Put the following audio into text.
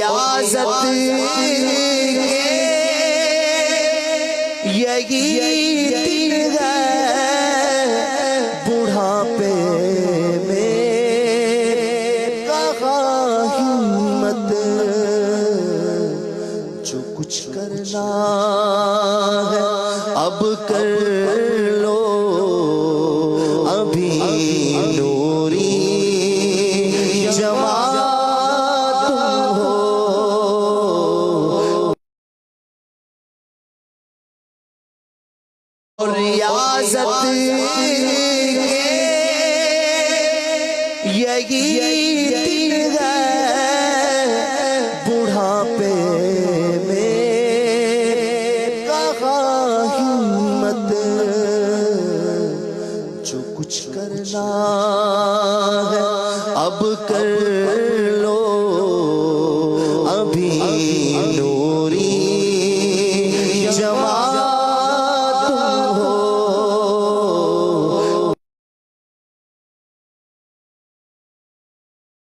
ریاضت یہی دن ہے بڑھاپے میں کہا ہمت جو کچھ کرنا ہے اب کر لو ابھی نوری جماعت تم ہو ریاضت یہی دن ہے بڑھاپے میں کہا ہمت جو کچھ کرنا ہے اب کر